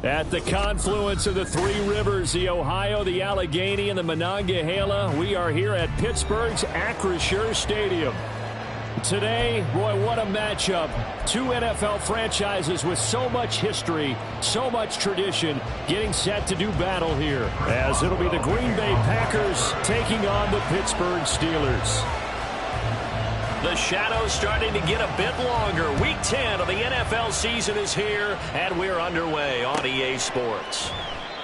At the confluence of the three rivers, the Ohio, the Allegheny, and the Monongahela, we are here at Pittsburgh's Acrisure Stadium. Today, boy, what a matchup. Two NFL franchises with so much history, so much tradition, getting set to do battle here, as it'll be the Green Bay Packers taking on the Pittsburgh Steelers. The shadow's starting to get a bit longer. Week 10 of the NFL season is here, and we're underway on EA Sports.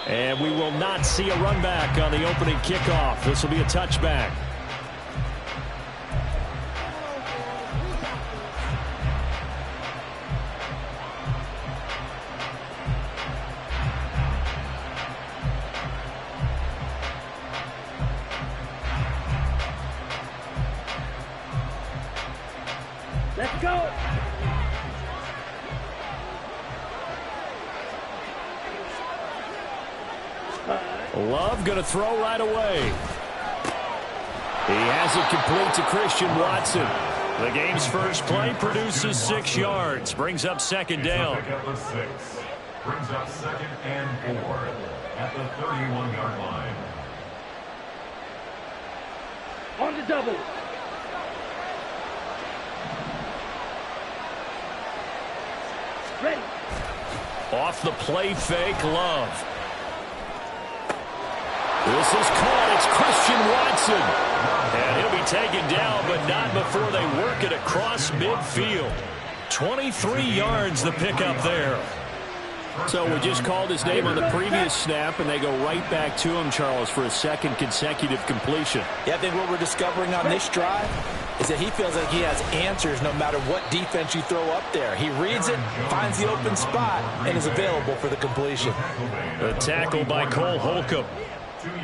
And we will not see a run back on the opening kickoff. This will be a touchback. Let's go. Love going to throw right away. He has it complete to Christian Watson. The game's first play produces 6 yards. Brings up second down. Brings up second and 4 at the 31-yard line. On the double. Ready. Off the play fake, Love. This is caught. It's Christian Watson. And he'll be taken down, but not before they work it across midfield. 23 yards the pickup there. So we just called his name on the previous snap, and they go right back to him, Charles, for a second consecutive completion. Yeah, I think what we're discovering on this drive is that he feels like he has answers no matter what defense you throw up there. He reads it, finds the open spot, and is available for the completion. A tackle by Cole Holcomb.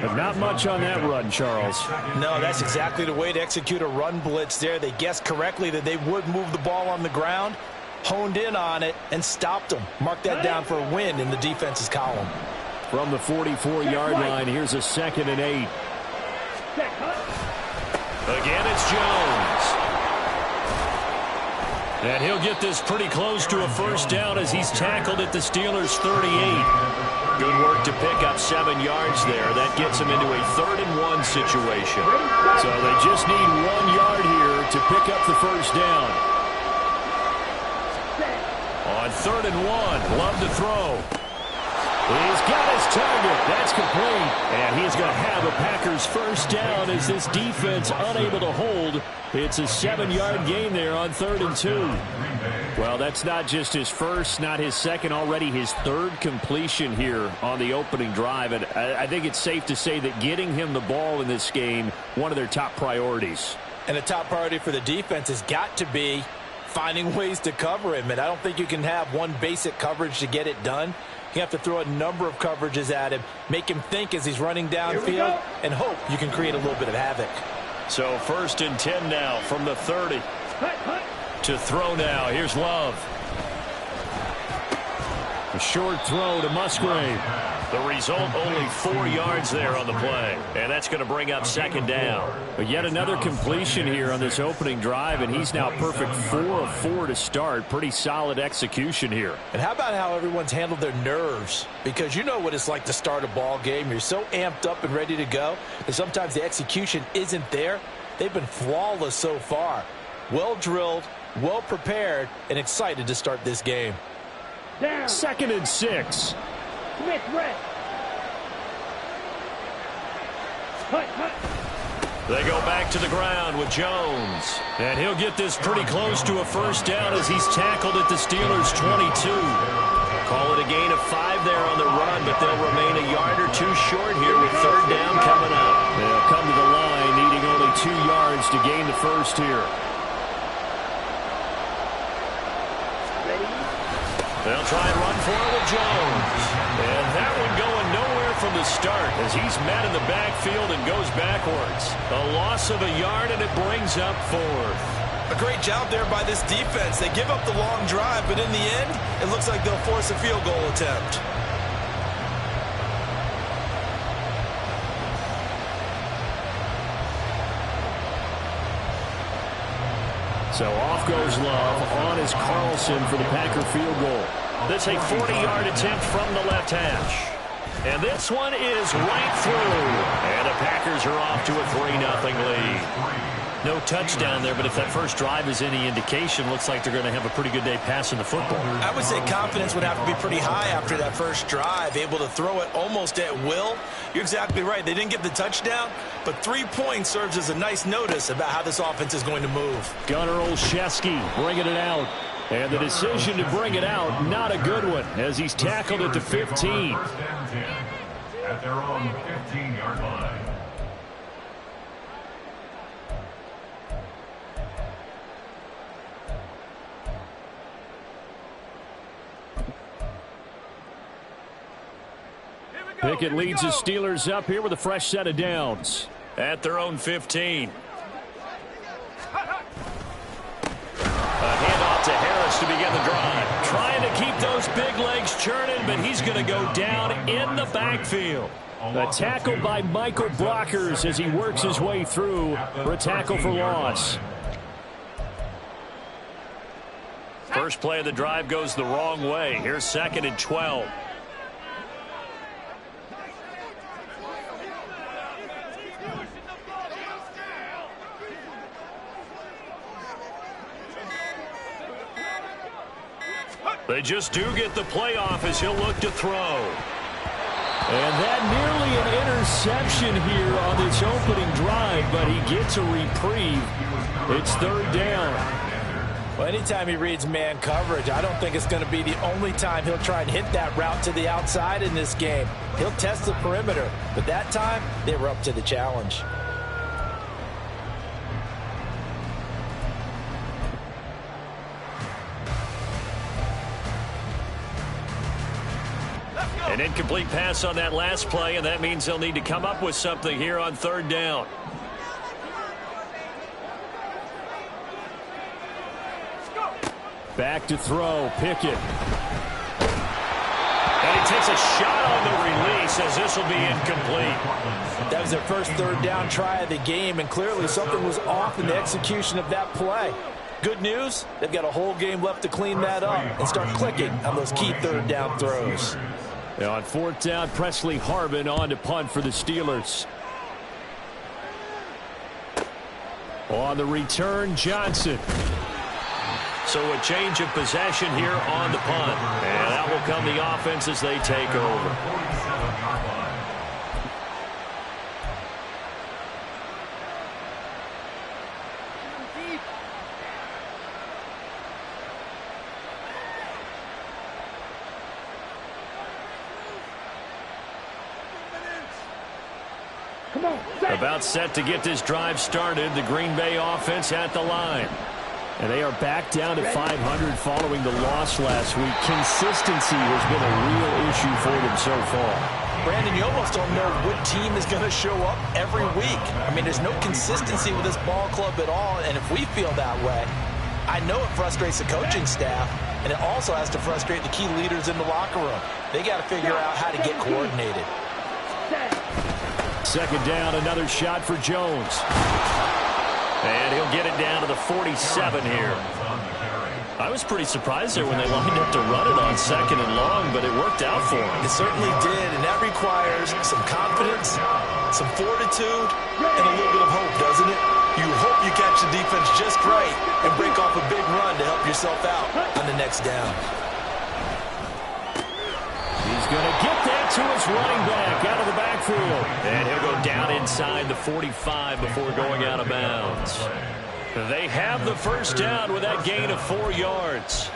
But not much on that run, Charles. No, that's exactly the way to execute a run blitz there. They guessed correctly that they would move the ball on the ground, honed in on it, and stopped them. Mark that down for a win in the defense's column. From the 44-yard line, here's a 2nd and 8. Again, it's Jones. And he'll get this pretty close to a first down as he's tackled at the Steelers' 38. Good work to pick up 7 yards there. That gets him into a 3rd and 1 situation. So they just need 1 yard here to pick up the first down. On 3rd and 1, Love to throw. He's got his target. That's complete. And he's going to have a Packers first down as this defense unable to hold. It's a 7-yard gain there on 3rd and 2. Well, that's not just his first, not his second, already his 3rd completion here on the opening drive. And I think it's safe to say that getting him the ball in this game, one of their top priorities. And the top priority for the defense has got to be finding ways to cover him. And I don't think you can have one basic coverage to get it done. You have to throw a number of coverages at him, make him think as he's running downfield, and hope you can create a little bit of havoc. So 1st and 10 now from the 30. To throw now. Here's Love. A short throw to Musgrave. The result, only 4 yards there on the play. And that's going to bring up second down. But yet another completion here on this opening drive, and he's now perfect 4 of 4 to start. Pretty solid execution here. And how about how everyone's handled their nerves? Because you know what it's like to start a ball game. You're so amped up and ready to go, and sometimes the execution isn't there. They've been flawless so far. Well drilled, well prepared, and excited to start this game. Down. 2nd and 6. Smith, red. They go back to the ground with Jones. And he'll get this pretty close to a first down as he's tackled at the Steelers' 22. Call it a gain of 5 there on the run, but they'll remain a yard or 2 short here with 3rd down coming up. They'll come to the line needing only 2 yards to gain the first here. They'll try and run for it with Jones. And that one going nowhere from the start as he's met in the backfield and goes backwards. A loss of a yard, and it brings up 4th. A great job there by this defense. They give up the long drive, but in the end, it looks like they'll force a field goal attempt. So off goes Love. On is Carlson for the Packer field goal. That's a 40-yard attempt from the left hash. And this one is right through. And the Packers are off to a 3-0 lead. No touchdown there, but if that first drive is any indication, looks like they're going to have a pretty good day passing the football. I would say confidence would have to be pretty high after that first drive, able to throw it almost at will. You're exactly right. They didn't get the touchdown, but 3 points serves as a nice notice about how this offense is going to move. Gunnar Olszewski bringing it out. And the decision to bring it out, not a good one, as he's tackled at the 15. At their own 15-yard line. Pickett leads the Steelers up here with a fresh set of downs at their own 15. A handoff to Harris to begin the drive. Trying to keep those big legs churning, but he's going to go down in the backfield. A tackle by Michael Brockers as he works his way through for a tackle for loss. First play of the drive goes the wrong way. Here's 2nd and 12. They just do get the playoff as he'll look to throw. And that nearly an interception here on this opening drive, but he gets a reprieve. It's 3rd down. Well, anytime he reads man coverage, I don't think it's going to be the only time he'll try and hit that route to the outside in this game. He'll test the perimeter, but that time they were up to the challenge. An incomplete pass on that last play, and that means they'll need to come up with something here on 3rd down. Back to throw, Pickett. And he takes a shot on the release as this will be incomplete. That was their first 3rd down try of the game, and clearly something was off in the execution of that play. Good news, they've got a whole game left to clean that up and start clicking on those key 3rd down throws. Now on 4th down, Presley Harvin on to punt for the Steelers. On the return, Johnson. So a change of possession here on the punt. And that will come the offense as they take over. 47-yard line. About set to get this drive started. The Green Bay offense at the line. And they are back down to 500 following the loss last week. Consistency has been a real issue for them so far. Brandon, you almost don't know what team is going to show up every week. I mean, there's no consistency with this ball club at all, and if we feel that way, I know it frustrates the coaching staff, and it also has to frustrate the key leaders in the locker room. They got to figure out how to get coordinated. 2nd down, another shot for Jones. And he'll get it down to the 47 here. I was pretty surprised there when they lined up to run it on 2nd and long, but it worked out for him. It certainly did, and that requires some confidence, some fortitude, and a little bit of hope, doesn't it? You hope you catch the defense just right and break off a big run to help yourself out on the next down. He's going to get that to his running back out of the backfield. And he'll go down inside the 45 before going out of bounds. They have the first down with that gain of 4 yards.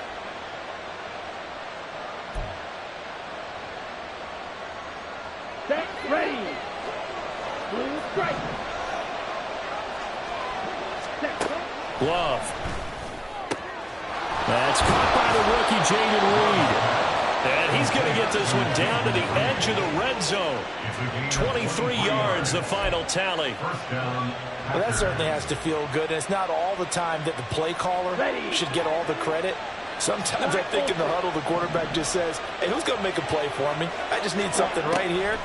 Set, ready. Blue strike. Set. Love. That's caught by the rookie, Jayden Reed. And he's going to get this one down to the edge of the red zone. 23 yards, the final tally. Well, that certainly has to feel good. And it's not all the time that the play caller should get all the credit. Sometimes I think in the huddle, the quarterback just says, hey, who's going to make a play for me? I just need something right here.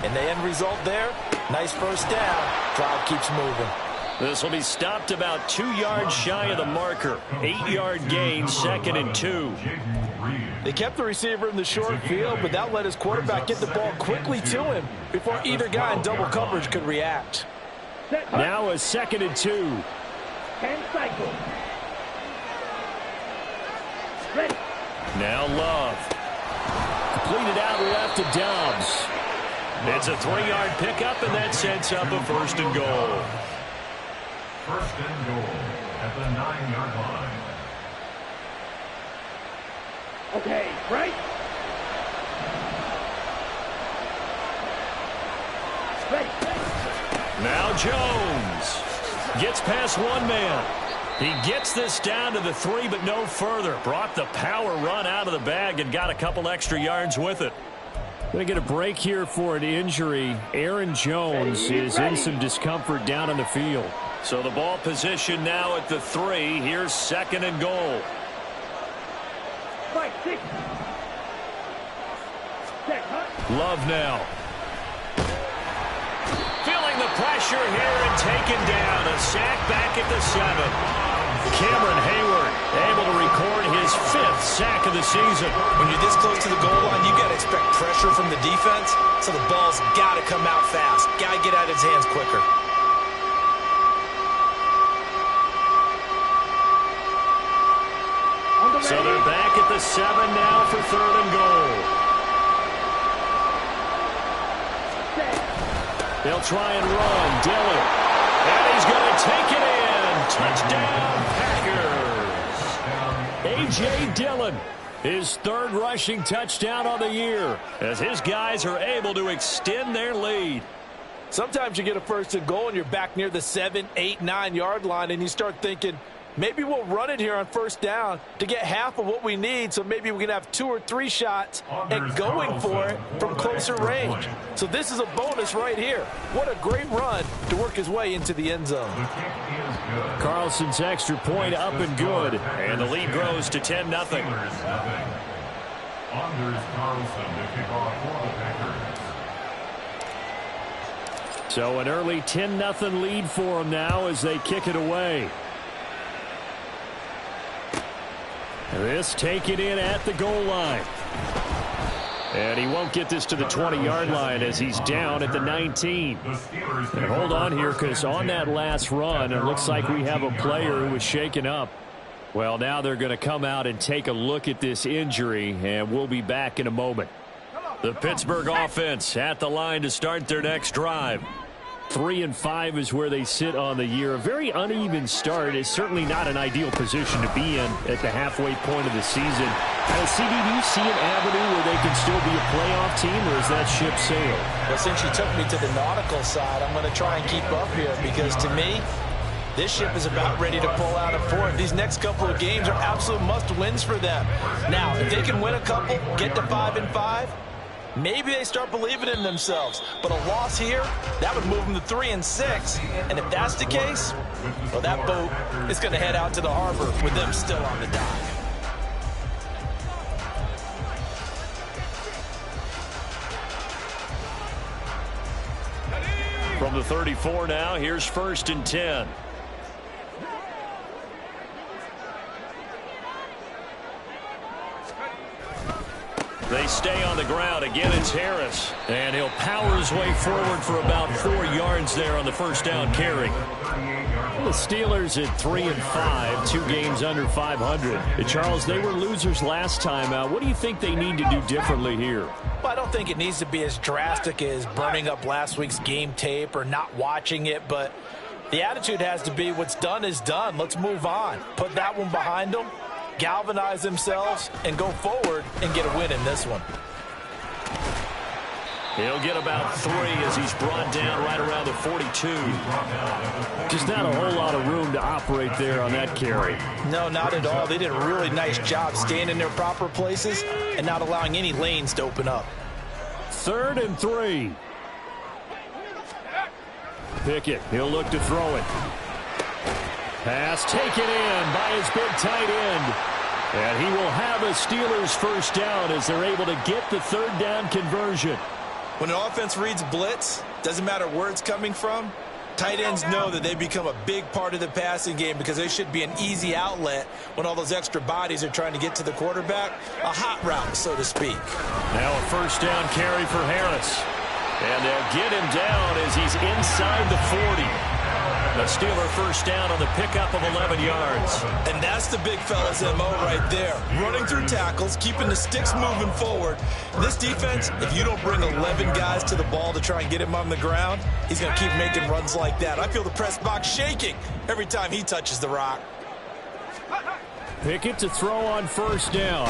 And the end result there, nice first down. Crowd keeps moving. This will be stopped about 2 yards shy of the marker. 8-yard gain, 2nd and 2. They kept the receiver in the short field, but that let his quarterback get the ball quickly to him before either guy in double coverage could react. Now a 2nd and 2. 10 cycles. Ready. Now Love. Completed out left to Dobbs. It's a 3-yard pickup, and that sets up a 1st and goal. 1st and goal at the 9-yard line. Okay, right. Ready. Now Jones gets past one man. He gets this down to the 3, but no further. Brought the power run out of the bag and got a couple extra yards with it. Going to get a break here for an injury. Aaron Jones is in some discomfort down on the field. So the ball position now at the 3. Here's 2nd and goal. 5, 6. Set, Love now. Feeling the pressure here and taken down. A sack back at the 7. Cameron Hayward able to record his 5th sack of the season. When you're this close to the goal line, you got to expect pressure from the defense, so the ball's got to come out fast. Got to get out of his hands quicker. So they're back at the 7 now for 3rd and goal. They'll try and run. Dillon. And he's going to take it in. Touchdown, Packers. A.J. Dillon, his 3rd rushing touchdown on the year, as his guys are able to extend their lead. Sometimes you get a 1st and goal and you're back near the 7, 8, 9-yard line, and you start thinking, maybe we'll run it here on 1st down to get half of what we need, so maybe we can have 2 or 3 shots and going for it from closer range. So this is a bonus right here. What a great run to work his way into the end zone. Carlson's extra point up and good, and the lead grows to 10-0. Anders Carlson to kick off for the Packers. So an early 10-0 lead for them now as they kick it away. This taken in at the goal line. And he won't get this to the 20-yard line as he's down at the 19. And hold on here, because on that last run, it looks like we have a player who was shaken up. Well, now they're going to come out and take a look at this injury, and we'll be back in a moment. The Pittsburgh offense at the line to start their next drive. 3-5 is where they sit on the year. A very uneven start is certainly not an ideal position to be in at the halfway point of the season. CD, do you see an avenue where they can still be a playoff team, or is that ship sailed? Well, since you took me to the nautical side, I'm going to try and keep up here, because to me, this ship is about ready to pull out of port. These next couple of games are absolute must-wins for them. Now, if they can win a couple, get to 5-5, maybe they start believing in themselves. But a loss here, that would move them to 3-6. And if that's the case, well, that boat is going to head out to the harbor with them still on the dock. From the 34 now, here's 1st and 10. They stay on the ground. Again, it's Harris. And he'll power his way forward for about 4 yards there on the 1st down carry. The Steelers at 3-5, 2 games under 500. Charles, they were losers last time out. What do you think they need to do differently here? Well, I don't think it needs to be as drastic as burning up last week's game tape or not watching it, but the attitude has to be what's done is done. Let's move on. Put that one behind them, galvanize themselves, and go forward and get a win in this one. He'll get about 3 as he's brought down right around the 42. Just not a whole lot of room to operate there on that carry. No, not at all. They did a really nice job staying in their proper places and not allowing any lanes to open up. 3rd and 3. Pickett, he'll look to throw it. Pass taken in by his big tight end. And he will have a Steelers 1st down as they're able to get the 3rd down conversion. When an offense reads blitz, doesn't matter where it's coming from, Tight ends know that they become a big part of the passing game because they should be an easy outlet when all those extra bodies are trying to get to the quarterback. A hot route, so to speak. Now a first down carry for Harris. And they'll get him down as he's inside the 40. The Steeler first down on the pickup of 11 yards. And that's the big fella's MO right there. Running through tackles, keeping the sticks moving forward. This defense, if you don't bring 11 guys to the ball to try and get him on the ground, he's going to keep making runs like that. I feel the press box shaking every time he touches the rock. Pickett to throw on first down.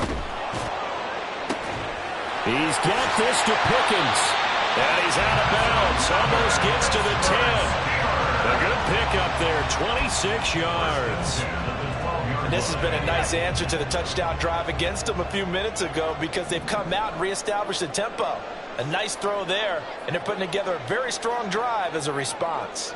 He's got this to Pickens. And he's out of bounds. Almost gets to the 10. A good pickup there, 26 yards. And this has been a nice answer to the touchdown drive against them a few minutes ago because they've come out and reestablished the tempo. A nice throw there, and they're putting together a very strong drive as a response.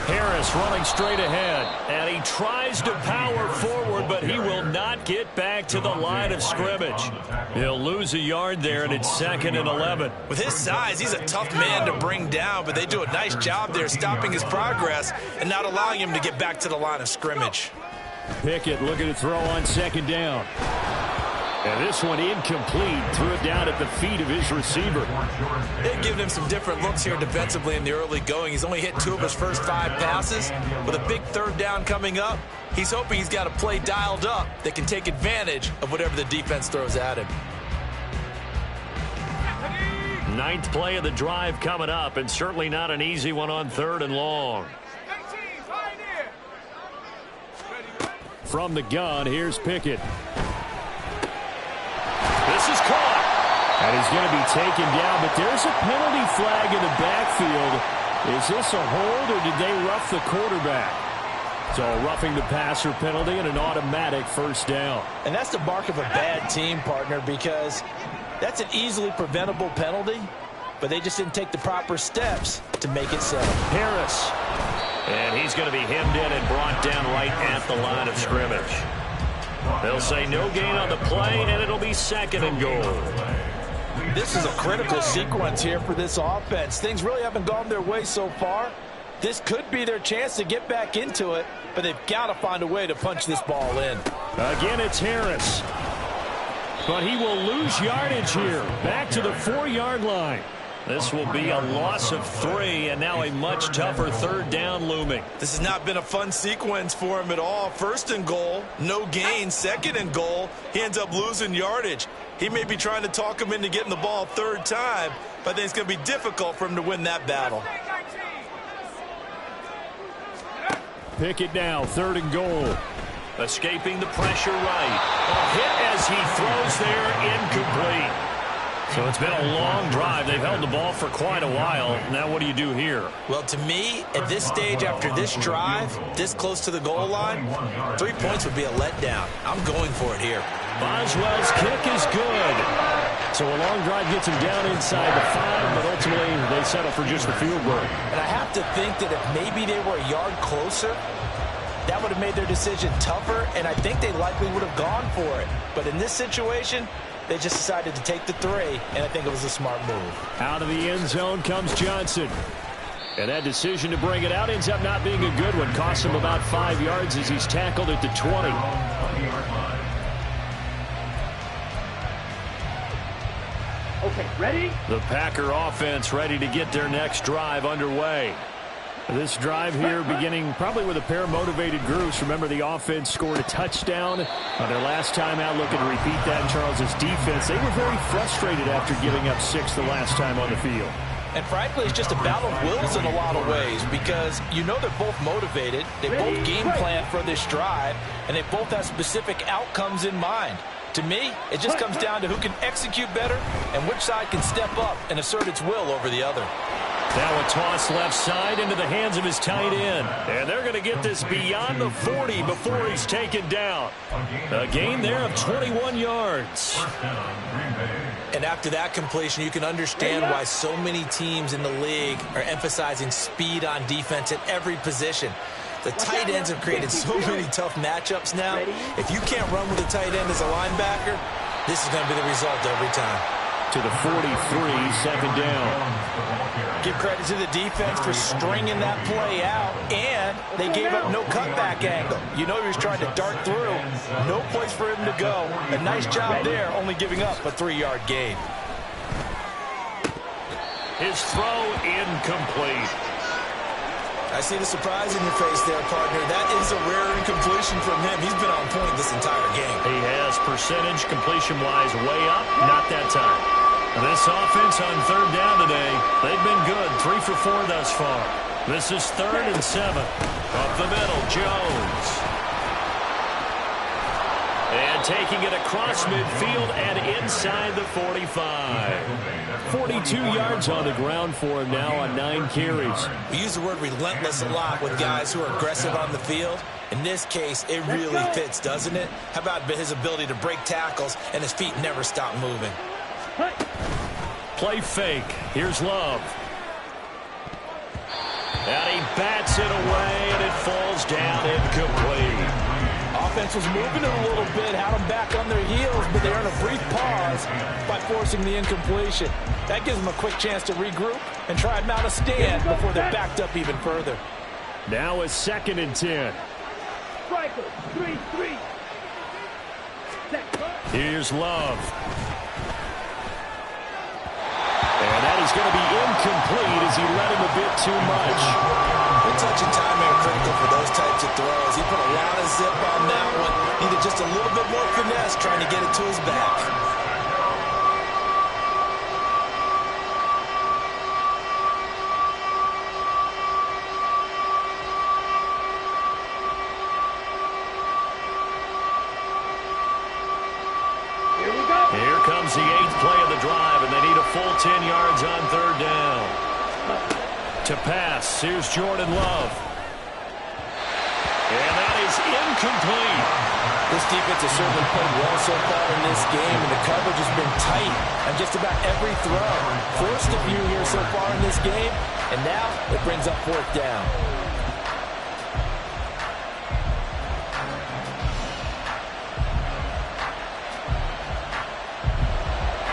Harris running straight ahead, and he tries to power forward, but he will not get back to the line of scrimmage. He'll lose a yard there, and it's 2nd and 11. With his size, he's a tough man to bring down, but they do a nice job there stopping his progress and not allowing him to get back to the line of scrimmage. Pickett looking to throw on 2nd down. And this one incomplete. Threw it down at the feet of his receiver. They've given him some different looks here defensively in the early going. He's only hit 2 of his first 5 passes. With a big 3rd down coming up, he's hoping he's got a play dialed up that can take advantage of whatever the defense throws at him. 9th play of the drive coming up, and certainly not an easy one on 3rd and long. From the gun, here's Pickett. This is caught. And he's going to be taken down, but there's a penalty flag in the backfield. Is this a hold, or did they rough the quarterback? So a roughing the passer penalty and an automatic first down. And that's the mark of a bad team, partner, because that's an easily preventable penalty, but they just didn't take the proper steps to make it so. Harris. And he's going to be hemmed in and brought down right at the line of scrimmage. They'll say no gain on the play, and it'll be 2nd and goal. This is a critical sequence here for this offense. Things really haven't gone their way so far. This could be their chance to get back into it, but they've got to find a way to punch this ball in. Again, it's Harris. But he will lose yardage here. Back to the 4-yard line. This will be a loss of 3, and now a much tougher 3rd down looming. This has not been a fun sequence for him at all. 1st and goal, no gain. 2nd and goal, he ends up losing yardage. He may be trying to talk him into getting the ball 3rd time, but I think it's going to be difficult for him to win that battle. Pickett now, 3rd and goal. Escaping the pressure right. A hit as he throws there, incomplete. So it's been a long drive. They've held the ball for quite a while. Now what do you do here? Well, to me, at this stage after this drive, this close to the goal line, 3 points would be a letdown. I'm going for it here. Boswell's kick is good. So a long drive gets him down inside the 5, but ultimately they settle for just the field goal. And I have to think that if maybe they were a yard closer, that would have made their decision tougher, and I think they likely would have gone for it. But in this situation, they just decided to take the 3, and I think it was a smart move. Out of the end zone comes Johnson. And that decision to bring it out ends up not being a good one. Costs him about 5 yards as he's tackled at the 20. Okay, ready? The Packer offense ready to get their next drive underway. This drive here beginning probably with a pair of motivated groups. Remember, the offense scored a touchdown on their last time out. Looking to repeat that in Charles's defense. They were very frustrated after giving up 6 the last time on the field. And frankly, it's just a battle of wills in a lot of ways because you know they're both motivated. They both game plan for this drive, and they both have specific outcomes in mind. To me, it just comes down to who can execute better and which side can step up and assert its will over the other. Now a toss left side into the hands of his tight end. And they're going to get this beyond the 40 before he's taken down. A gain there of 21 yards. And after that completion, you can understand why so many teams in the league are emphasizing speed on defense at every position. The tight ends have created so many tough matchups now. If you can't run with a tight end as a linebacker, this is going to be the result every time. to the 43, second down. Give credit to the defense for stringing that play out, and they gave up no cutback angle. You know he was trying to dart through. No place for him to go. A nice job there, only giving up a 3-yard gain. His throw incomplete. I see the surprise in your face there, partner. That is a rare incompletion from him. He's been on point this entire game. He has percentage completion-wise way up, not that time. This offense on third down today, they've been good, 3 for 4 thus far. This is 3rd and 7. Up the middle, Jones. And taking it across midfield and inside the 45. 42 yards on the ground for him now on 9 carries. We use the word relentless a lot with guys who are aggressive on the field. In this case, it really fits, doesn't it? How about his ability to break tackles and his feet never stop moving? Play fake. Here's Love. And he bats it away, and it falls down incomplete. Offense was moving it a little bit, had them back on their heels, but they earn a brief pause by forcing the incompletion. That gives them a quick chance to regroup and try and mount a stand before they're backed up even further. Now a 2nd and 10. Striker, 3-3. Here's Love. And that is going to be incomplete as he let him a bit too much. The touch and timing are critical for those types of throws. He put a lot of zip on that one. Needed just a little bit more finesse trying to get it to his back. Here comes the 8th play of the drive, and they need a full 10 yards on third down. To pass, here's Jordan Love. And that is incomplete. This defense has certainly played well so far in this game, and the coverage has been tight on just about every throw. Forced a few here so far in this game, and now it brings up 4th down.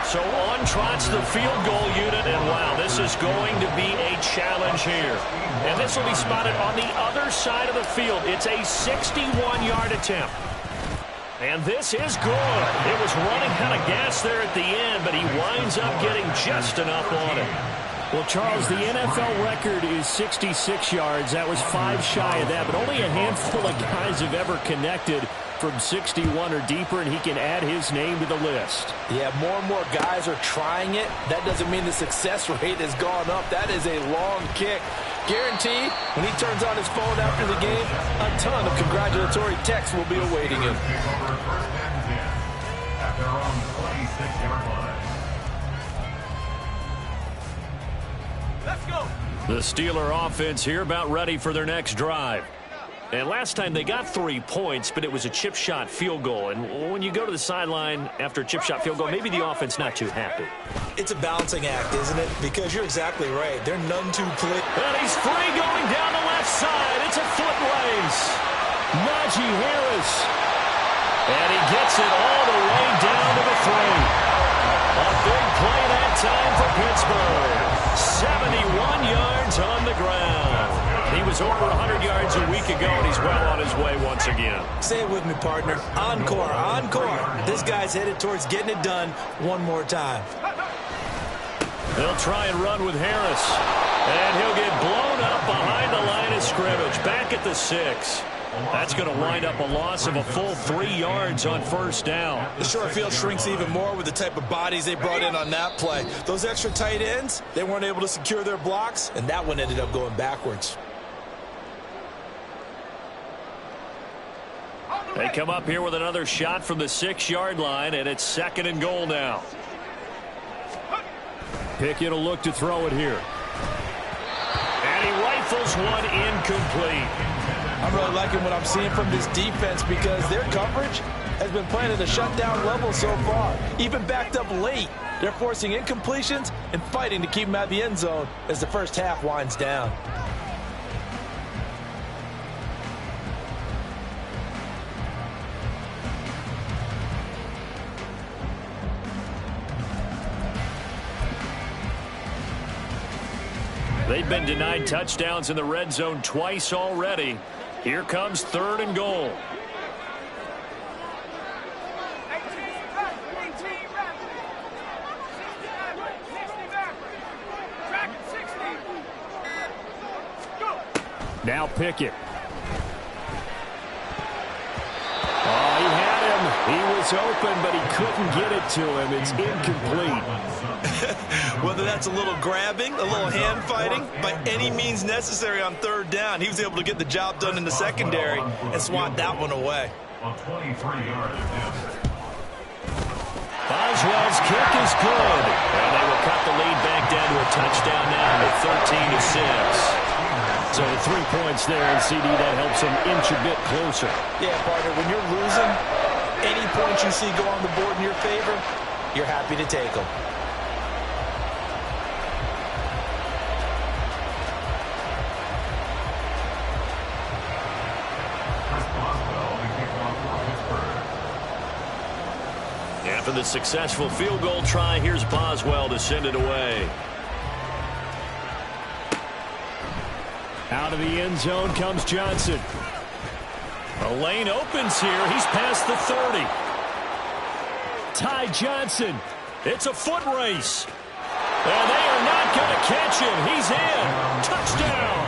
So on trots the field goal unit, and wow, this is going to be a challenge here. And this will be spotted on the other side of the field. It's a 61-yard attempt. And this is good. It was running out of gas there at the end, but he winds up getting just enough on it. Well, Charles, the NFL record is 66 yards. That was 5 shy of that, but only a handful of guys have ever connected from 61 or deeper, and he can add his name to the list. Yeah, more and more guys are trying it. That doesn't mean the success rate has gone up. That is a long kick. Guaranteed, when he turns on his phone after the game, a ton of congratulatory texts will be awaiting him. At their own 26-yard line. Let's go. The Steeler offense here about ready for their next drive. And last time they got 3 points, but it was a chip shot field goal. And when you go to the sideline after a chip shot field goal, maybe the offense not too happy. It's a balancing act, isn't it? Because you're exactly right. They're none too clear. And he's free going down the left side. It's a foot race. Najee Harris. And he gets it all the way down to the 3. A big play that time for Pittsburgh. 71 yards on the ground. He was over 100 yards a week ago, and he's well on his way once again. Say it with me, partner. Encore, encore. This guy's headed towards getting it done one more time. They'll try and run with Harris. And he'll get blown up behind the line of scrimmage. Back at the 6. That's going to wind up a loss of a full 3 yards on first down. The short field shrinks even more with the type of bodies they brought in on that play. Those extra tight ends, they weren't able to secure their blocks, and that one ended up going backwards. They come up here with another shot from the 6-yard line, and it's 2nd and goal now. Pickett will look to throw it here. And he rifles one incomplete. I'm really liking what I'm seeing from this defense because their coverage has been playing at a shutdown level so far. Even backed up late, they're forcing incompletions and fighting to keep them out of the end zone as the first half winds down. They've been denied touchdowns in the red zone twice already. Here comes 3rd and goal. Now Pickett. Oh, he had him. He was open, but he couldn't get it to him. It's incomplete. Whether that's a little grabbing, a little hand fighting, by any means necessary on 3rd down, he was able to get the job done in the secondary and swat that one away. A 23-yard attempt. Boswell's kick is good. And they will cut the lead back down to a touchdown now at 13-6. So 3 points there, and CD, that helps them inch a bit closer. Yeah, partner, when you're losing, any points you see go on the board in your favor, you're happy to take them. After the successful field goal try, here's Boswell to send it away. Out of the end zone comes Johnson. A lane opens here. He's past the 30. Ty Johnson. It's a foot race. And they are not going to catch him. He's in. Touchdown.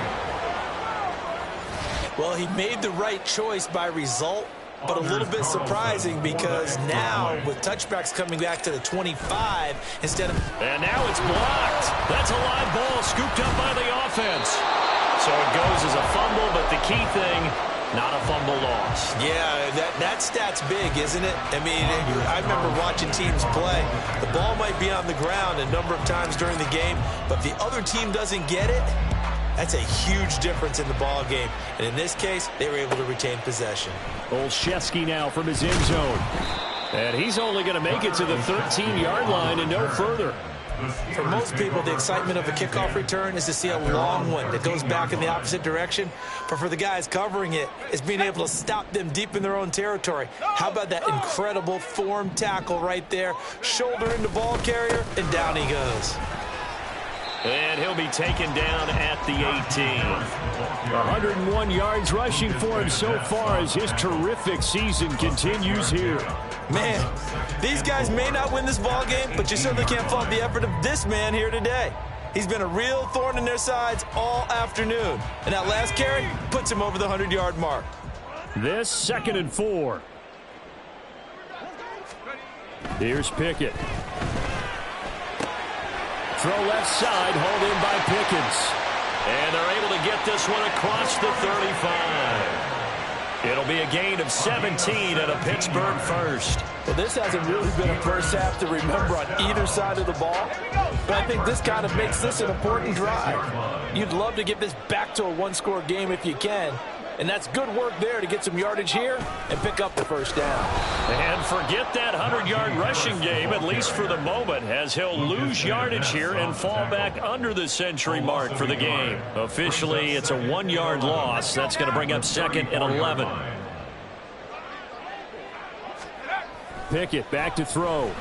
Well, he made the right choice by result, but a little bit surprising because now with touchbacks coming back to the 25 instead of... And now it's blocked. That's a live ball scooped up by the offense. So it goes as a fumble, but the key thing, not a fumble loss. Yeah, that stat's big, isn't it? I mean, I remember watching teams play. The ball might be on the ground a number of times during the game, but if the other team doesn't get it, that's a huge difference in the ball game. And in this case, they were able to retain possession. Olszewski now from his end zone. And he's only going to make it to the 13-yard line and no further. For most people, the excitement of a kickoff return is to see a long one that goes back in the opposite direction. But for the guys covering it, it's being able to stop them deep in their own territory. How about that incredible form tackle right there? Shoulder into ball carrier, and down he goes. And he'll be taken down at the 18. 101 yards rushing for him so far as his terrific season continues here. Man, these guys may not win this ball game, but you certainly can't fault the effort of this man here today. He's been a real thorn in their sides all afternoon. And that last carry puts him over the 100-yard mark. This 2nd and 4. Here's Pickett. Throw left side, hauled in by Pickens. And they're able to get this one across the 35. It'll be a gain of 17 and a Pittsburgh first. Well, this hasn't really been a first half to remember on either side of the ball. But I think this kind of makes this an important drive. You'd love to get this back to a one-score game if you can. And that's good work there to get some yardage here and pick up the first down. And forget that 100-yard rushing game, at least for the moment, as he'll lose yardage here and fall back under the century mark for the game. Officially, it's a 1-yard loss. That's going to bring up 2nd and 11. Pickett back to throw.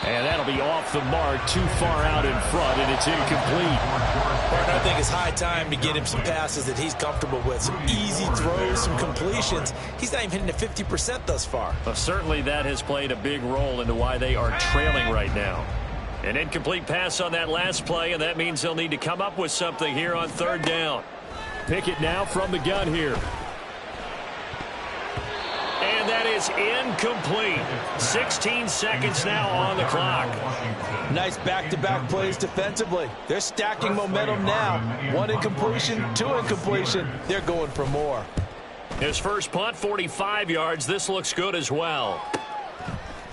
And that'll be off the mark, too far out in front, and it's incomplete. Partner, I think it's high time to get him some passes that he's comfortable with. Some easy throws, some completions. He's not even hitting at 50% thus far. Well, certainly that has played a big role into why they are trailing right now. An incomplete pass on that last play, and that means they'll need to come up with something here on 3rd down. Pickett now from the gun here. And that is incomplete. 16 seconds now on the clock. Nice back-to-back plays defensively. They're stacking momentum now. 1 incompletion, 2 incompletion. They're going for more. His first punt, 45 yards. This looks good as well.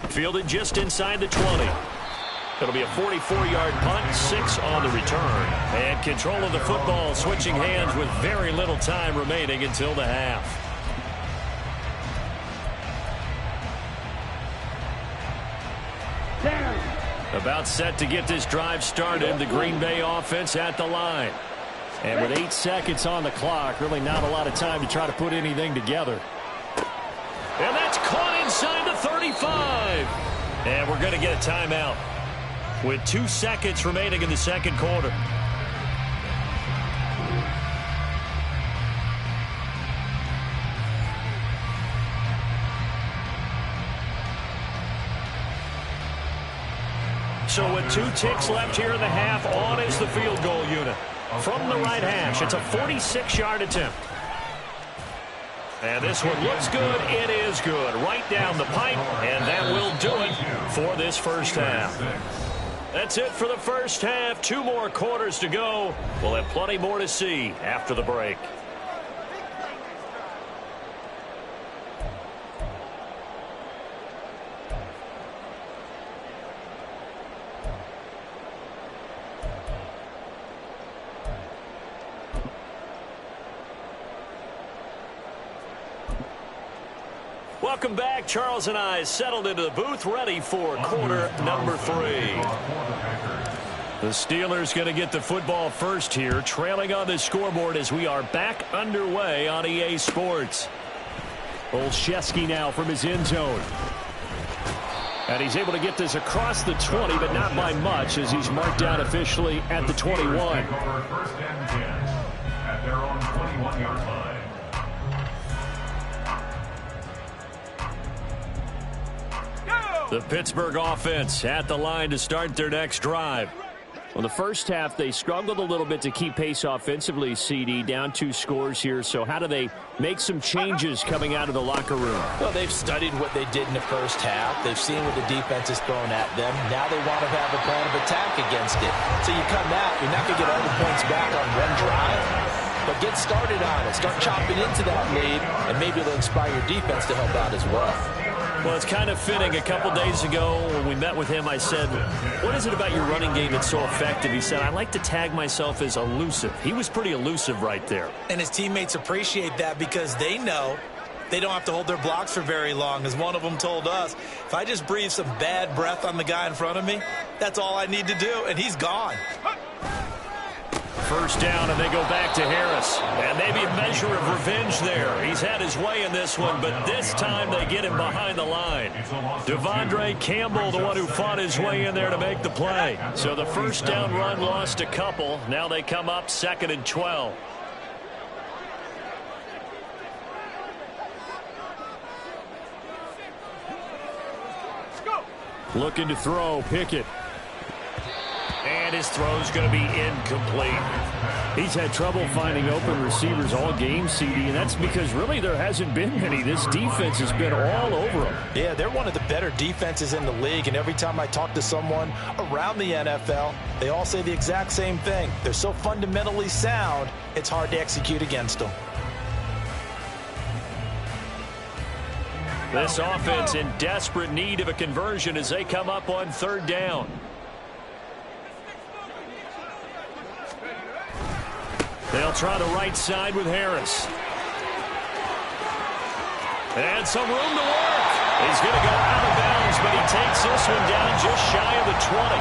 Fielded just inside the 20. It'll be a 44-yard punt, 6 on the return. And control of the football switching hands with very little time remaining until the half. About set to get this drive started. The Green Bay offense at the line. And with 8 seconds on the clock, really not a lot of time to try to put anything together. And that's caught inside the 35. And we're going to get a timeout. with 2 seconds remaining in the second quarter. So with 2 ticks left here in the half, on is the field goal unit. From the right hash, it's a 46-yard attempt. And this one looks good. It is good. Right down the pipe, and that will do it for this first half. That's it for the first half. 2 more quarters to go. We'll have plenty more to see after the break. Welcome back. Charles and I settled into the booth, ready for quarter number 3. The Steelers going to get the football first here, trailing on the scoreboard as we are back underway on EA Sports. Olszewski now from his end zone. And he's able to get this across the 20, but not by much as he's marked down officially at the 21. First and 10 at their own 21-yard line. The Pittsburgh offense at the line to start their next drive. Well, the first half, they struggled a little bit to keep pace offensively, CD, down 2 scores here. So how do they make some changes coming out of the locker room? Well, they've studied what they did in the first half. They've seen what the defense is throwing at them. Now they want to have a plan of attack against it. So you come out, you're not going to get all the points back on one drive, but get started on it. Start chopping into that lead, and maybe it'll inspire your defense to help out as well. Well, it's kind of fitting. A couple days ago when we met with him, I said, what is it about your running game that's so effective? He said, I like to tag myself as elusive. He was pretty elusive right there. And his teammates appreciate that because they know they don't have to hold their blocks for very long. As one of them told us, if I just breathe some bad breath on the guy in front of me, that's all I need to do, and he's gone. First down, and they go back to Harris. And maybe a measure of revenge there. He's had his way in this one, but this time they get him behind the line. Devondre Campbell, the one who fought his way in there to make the play. So the first down run lost a couple. Now they come up 2nd and 12. Looking to throw, Pickett. And his throw's going to be incomplete. He's had trouble finding open receivers all game, CD, and that's because really there hasn't been many. This defense has been all over them. Yeah, they're one of the better defenses in the league, and every time I talk to someone around the NFL, they all say the exact same thing. They're so fundamentally sound, it's hard to execute against them. This offense in desperate need of a conversion as they come up on 3rd down. They'll try the right side with Harris. And some room to work. He's going to go out of bounds, but he takes this one down just shy of the 20.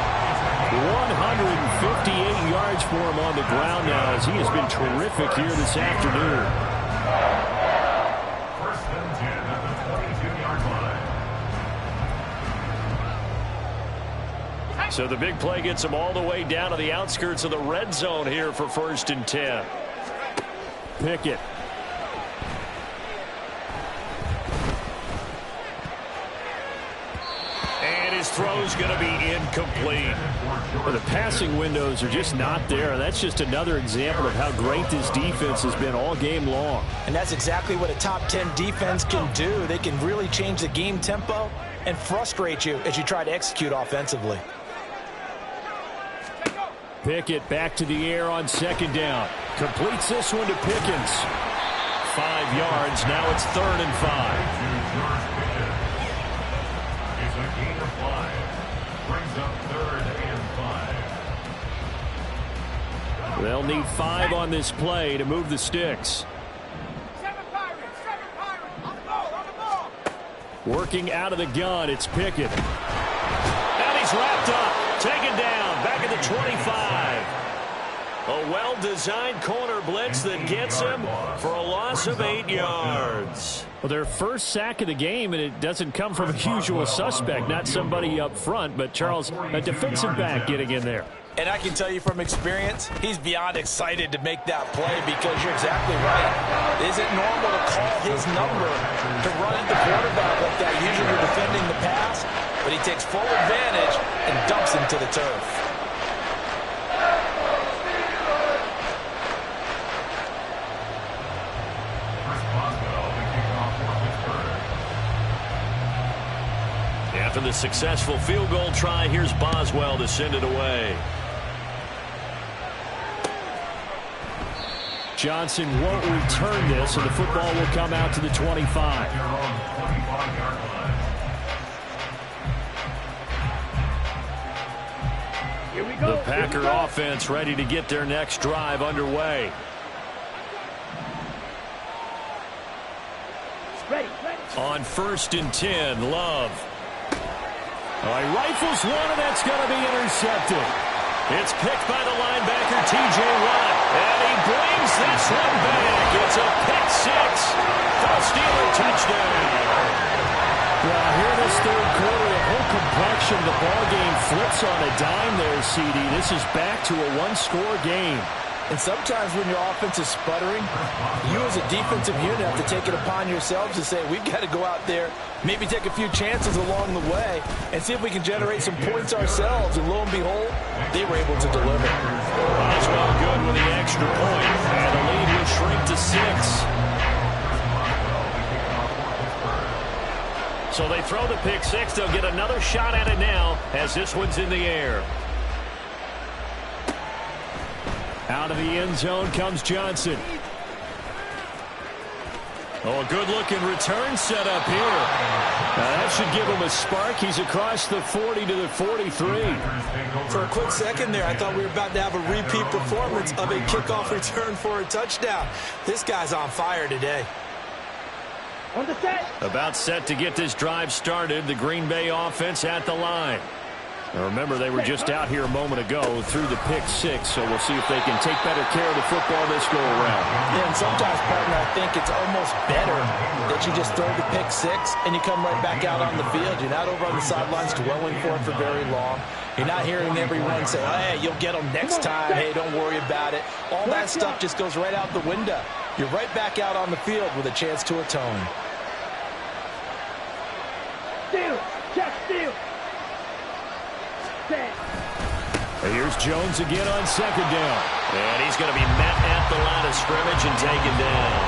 158 yards for him on the ground now as he has been terrific here this afternoon. First and 10 at the 22-yard line. So the big play gets him all the way down to the outskirts of the red zone here for 1st and 10. Pickett. And his throw's going to be incomplete. Well, the passing windows are just not there. That's just another example of how great this defense has been all game long. And that's exactly what a top 10 defense can do. They can really change the game tempo and frustrate you as you try to execute offensively. Pickett back to the air on 2nd down. Completes this one to Pickens. 5 yards. Now it's 3rd and 5. It's a gain of 5. Brings up 3rd and 5. They'll need 5 on this play to move the sticks. Working out of the gun, it's Pickett. And he's wrapped up. Taken down. Back at the 25. A well-designed corner blitz that gets him for a loss of 8 yards. Well, their first sack of the game, and it doesn't come from a usual suspect, not somebody up front, but Charles, a defensive back getting in there. And I can tell you from experience, he's beyond excited to make that play because you're exactly right. It isn't normal to call his number to run at the quarterback like that. Usually you're defending the pass, but he takes full advantage and dumps him to the turf. After the successful field goal try, here's Boswell to send it away. Johnson won't return this, and the football will come out to the 25. Here we go. The Packer offense ready to get their next drive underway. Ready. On 1st and 10, Love. Oh, he rifles one, and that's going to be intercepted. It's picked by the linebacker, T.J. Watt. And he brings this one back. It's a pick six for a Steeler touchdown. Well, here in this third quarter, the whole complexion of the ball game flips on a dime there, CD. This is back to a one-score game. And sometimes when your offense is sputtering, you as a defensive unit have to take it upon yourselves to say, we've got to go out there, maybe take a few chances along the way, and see if we can generate some points ourselves. And lo and behold, they were able to deliver. Boswell good with the extra point, and the lead will shrink to 6. So they throw the pick six. They'll get another shot at it now as this one's in the air. Out of the end zone comes Johnson. Oh, a good-looking return set up here. That should give him a spark. He's across the 40 to the 43. For a quick second there, I thought we were about to have a repeat performance of a kickoff return for a touchdown. This guy's on fire today. On the set. About set to get this drive started. The Green Bay offense at the line. Now remember, they were just out here a moment ago through the pick six, so we'll see if they can take better care of the football this go-around. Yeah, and sometimes, partner, I think it's almost better that you just throw the pick six and you come right back out on the field. You're not over on the sidelines dwelling for it for very long. You're not hearing everyone say, hey, you'll get them next time. Hey, don't worry about it. All that stuff just goes right out the window. You're right back out on the field with a chance to atone. Steal. Check steal. And here's Jones again on 2nd down. And he's going to be met at the line of scrimmage and taken down.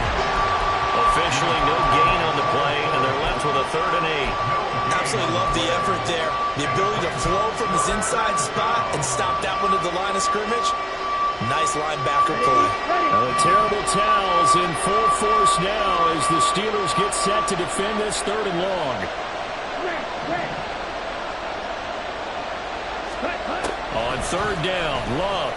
Officially no gain on the play, and they're left with a 3rd and 8. Absolutely love the effort there. The ability to flow from his inside spot and stop that one at the line of scrimmage. Nice linebacker play. The terrible towels in full force now as the Steelers get set to defend this 3rd and long. On 3rd down, Love.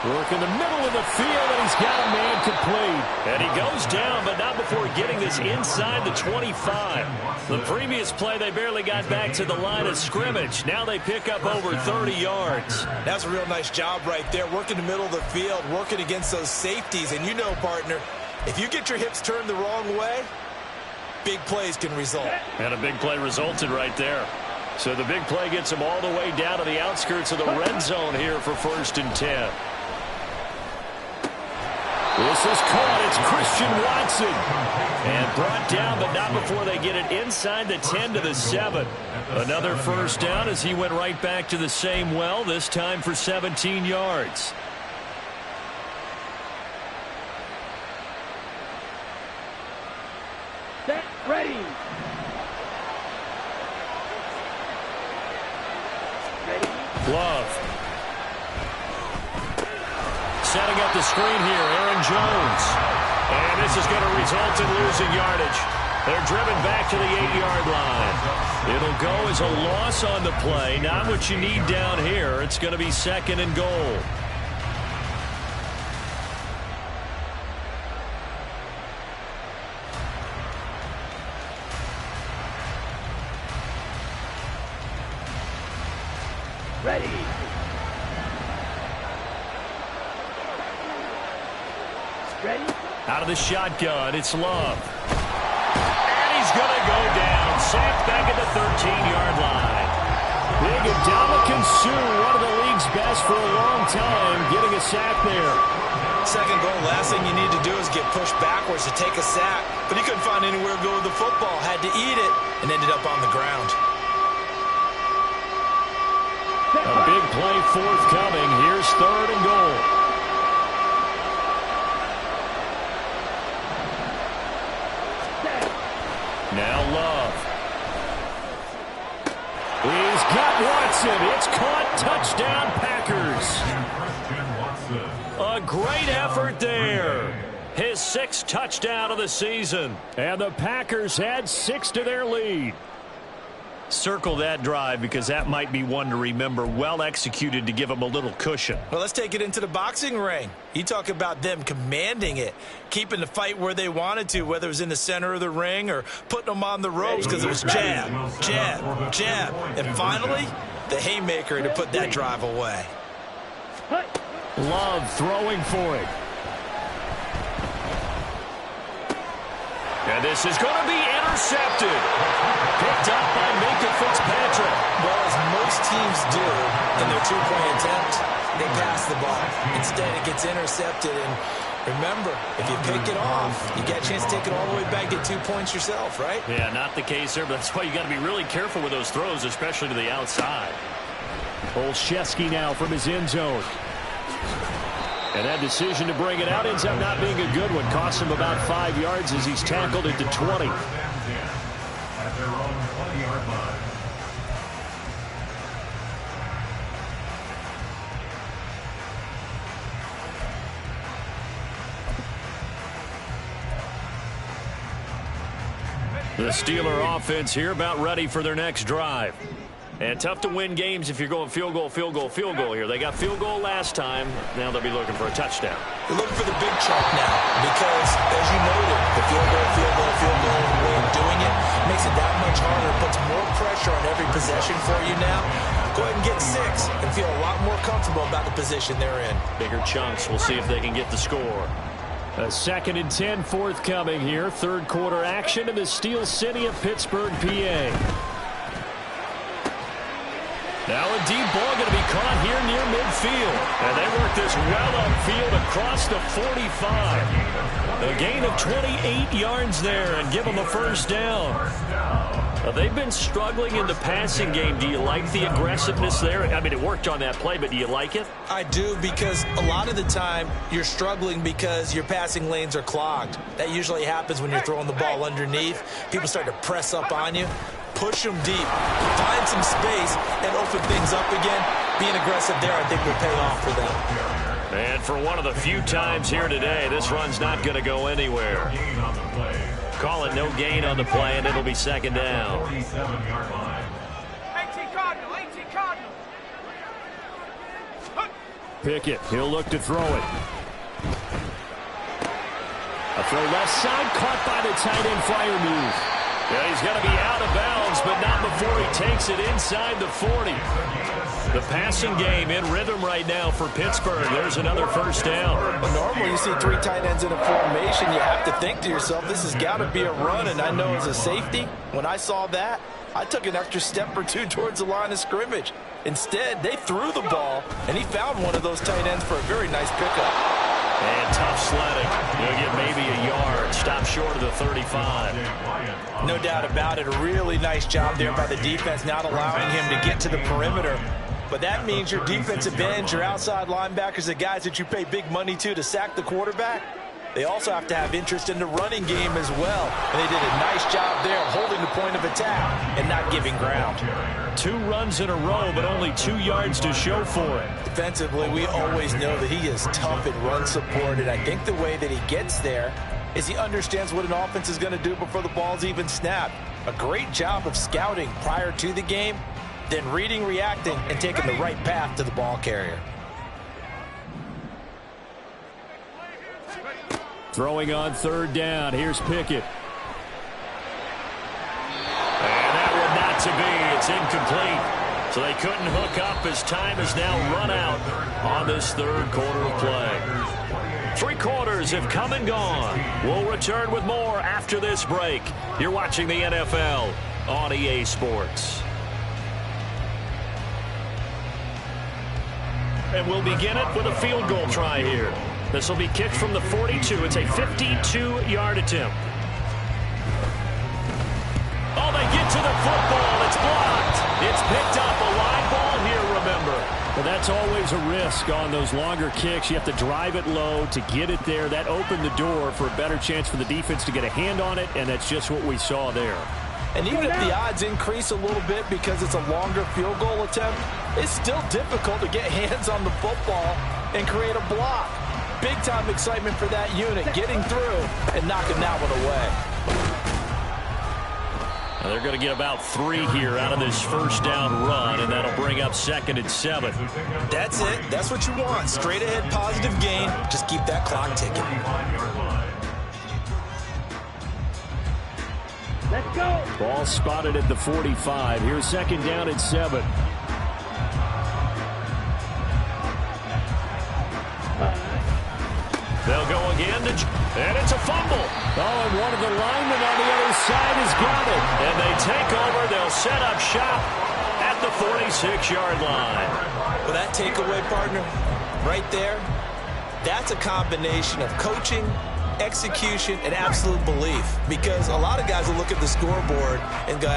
Work in the middle of the field, and he's got a man complete. And he goes down, but not before getting this inside the 25. The previous play, they barely got back to the line of scrimmage. Now they pick up over 30 yards. That's a real nice job right there, working the middle of the field, working against those safeties. And you know, partner, if you get your hips turned the wrong way, big plays can result. And a big play resulted right there. So the big play gets him all the way down to the outskirts of the red zone here for 1st and 10. This is caught. It's Christian Watson. And brought down, but not before they get it inside the 10 to the 7. Another 1st down as he went right back to the same well, this time for 17 yards. Set. Ready. Love. Setting up the screen here, Aaron Jones. And this is going to result in losing yardage. They're driven back to the 8-yard line. It'll go as a loss on the play. Not what you need down here. It's going to be 2nd and goal. Ready. Ready. Out of the shotgun, it's Love. is going to go down. Sacked back at the 13-yard line. Big Ndamukong Suh, one of the league's best for a long time, getting a sack there. Second goal, last thing you need to do is get pushed backwards to take a sack. But he couldn't find anywhere to go with the football. Had to eat it and ended up on the ground. A big play forthcoming. Here's 3rd and goal. Now Love. He's got Watson. It's caught. Touchdown, Packers. A great effort there. His 6th touchdown of the season. And the Packers had 6 to their lead. Circle that drive because that might be one to remember. Well executed to give them a little cushion. Well, let's take it into the boxing ring. You talk about them commanding it, keeping the fight where they wanted to, whether it was in the center of the ring or putting them on the ropes because it was jab, jab, jab. And finally, the haymaker to put that drive away. Love throwing for it. And this is going to be intercepted. Picked up by Minkah Fitzpatrick. Well, as most teams do in their 2-point attempt, they pass the ball. Instead, it gets intercepted. And remember, if you pick it off, you get a chance to take it all the way back, get 2 points yourself, right? Yeah, not the case there, but that's why you got to be really careful with those throws, especially to the outside. Olszewski now from his end zone. And that decision to bring it out ends up not being a good one. Costs him about 5 yards as he's tackled at the 20. At their own 20-yard line. The Steeler offense here about ready for their next drive. And tough to win games if you're going field goal, field goal, field goal here. They got field goal last time. Now they'll be looking for a touchdown. They're looking for the big chunk now because, as you noted, the field goal, the way of doing it makes it that much harder. Puts more pressure on every possession for you now. Go ahead and get 6 and feel a lot more comfortable about the position they're in. Bigger chunks. We'll see if they can get the score. A 2nd and 10 forthcoming here. 3rd quarter action in the Steel City of Pittsburgh, PA. Now a deep ball going to be caught here near midfield. And they work this well upfield across the 45. A gain of 28 yards there and give them a first down. They've been struggling in the passing game. Do you like the aggressiveness there? I mean, it worked on that play, but do you like it? I do, because a lot of the time you're struggling because your passing lanes are clogged. That usually happens when you're throwing the ball underneath. People start to press up on you. Push them deep, find some space, and open things up again. Being aggressive there, I think, will pay off for them. And for one of the few times here today, this run's not going to go anywhere. Call it no gain on the play, and it'll be 2nd down. 47-yard line. 18 Cardinal, 18 Cardinal. Pickett, he'll look to throw it. A throw left side, caught by the tight end Freiermuth. Yeah, he's going to be out of bounds, but not before he takes it inside the 40. The passing game in rhythm right now for Pittsburgh. There's another first down. Well, normally you see 3 tight ends in a formation, you have to think to yourself, this has got to be a run. And I know as a safety, when I saw that, I took an extra step or 2 towards the line of scrimmage. Instead, they threw the ball, and he found one of those tight ends for a very nice pickup. And tough sledding. He'll get maybe a yard. Stop short of the 35. No doubt about it. A really nice job there by the defense, not allowing him to get to the perimeter. But that means your defensive ends, your outside linebackers, the guys that you pay big money to sack the quarterback, they also have to have interest in the running game as well. And they did a nice job there holding the point of attack and not giving ground. 2 runs in a row, but only 2 yards to show for it. Defensively, we always know that he is tough in run support, and I think the way that he gets there is he understands what an offense is going to do before the ball's even snapped. A great job of scouting prior to the game, then reading, reacting, and taking the right path to the ball carrier. Throwing on 3rd down. Here's Pickett. And that one not to be. It's incomplete. So they couldn't hook up as time has now run out on this 3rd quarter of play. Three quarters have come and gone. We'll return with more after this break. You're watching the NFL on EA Sports. And we'll begin it with a field goal try here. This will be kicked from the 42. It's a 52-yard attempt. Oh, they get to the football. It's blocked. It's picked up. A line ball here, remember. But that's always a risk on those longer kicks. You have to drive it low to get it there. That opened the door for a better chance for the defense to get a hand on it, and that's just what we saw there. And even if the odds increase a little bit because it's a longer field goal attempt, it's still difficult to get hands on the football and create a block. Big-time excitement for that unit, getting through and knocking that one away. Now they're going to get about 3 here out of this first down run, and that'll bring up 2nd and 7. That's it. That's what you want. Straight ahead positive gain. Just keep that clock ticking. Let's go. Ball spotted at the 45. Here's 2nd down and 7. They'll go again, and it's a fumble. Oh, and one of the linemen on the other side has got it. And they take over. They'll set up shop at the 46-yard line. Well, that takeaway, partner, right there, that's a combination of coaching, execution, and absolute belief. Because a lot of guys will look at the scoreboard and go,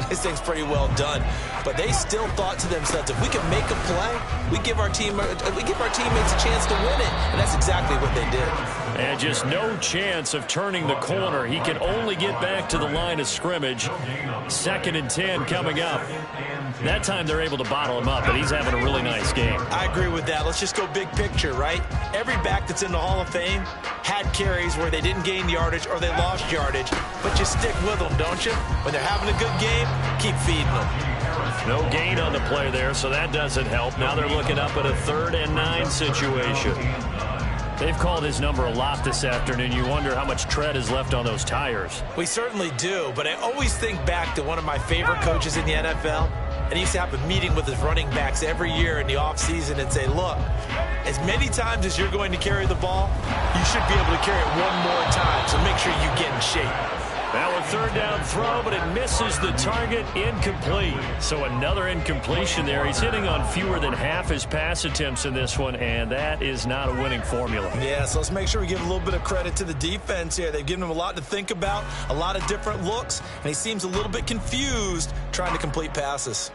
this thing's pretty well done. But they still thought to themselves, if we can make a play, we give our teammates a chance to win it. And that's exactly what they did. And just no chance of turning the corner. He can only get back to the line of scrimmage. 2nd and 10 coming up. That time they're able to bottle him up, but he's having a really nice game. I agree with that. Let's just go big picture, right? Every back that's in the Hall of Fame had carries where they didn't gain yardage or they lost yardage. But you stick with them, don't you? When they're having a good game, keep feeding them. No gain on the play there, so that doesn't help. Now they're looking up at a 3rd and 9 situation. They've called his number a lot this afternoon. You wonder how much tread is left on those tires. We certainly do, but I always think back to one of my favorite coaches in the NFL. And he used to have a meeting with his running backs every year in the offseason and say, look, as many times as you're going to carry the ball, you should be able to carry it one more time, so make sure you get in shape. Now a 3rd down throw, but it misses the target, incomplete. So another incompletion there. He's hitting on fewer than half his pass attempts in this one, and that is not a winning formula. Yeah, so let's make sure we give a little bit of credit to the defense here. They've given him a lot to think about, a lot of different looks, and he seems a little bit confused trying to complete passes.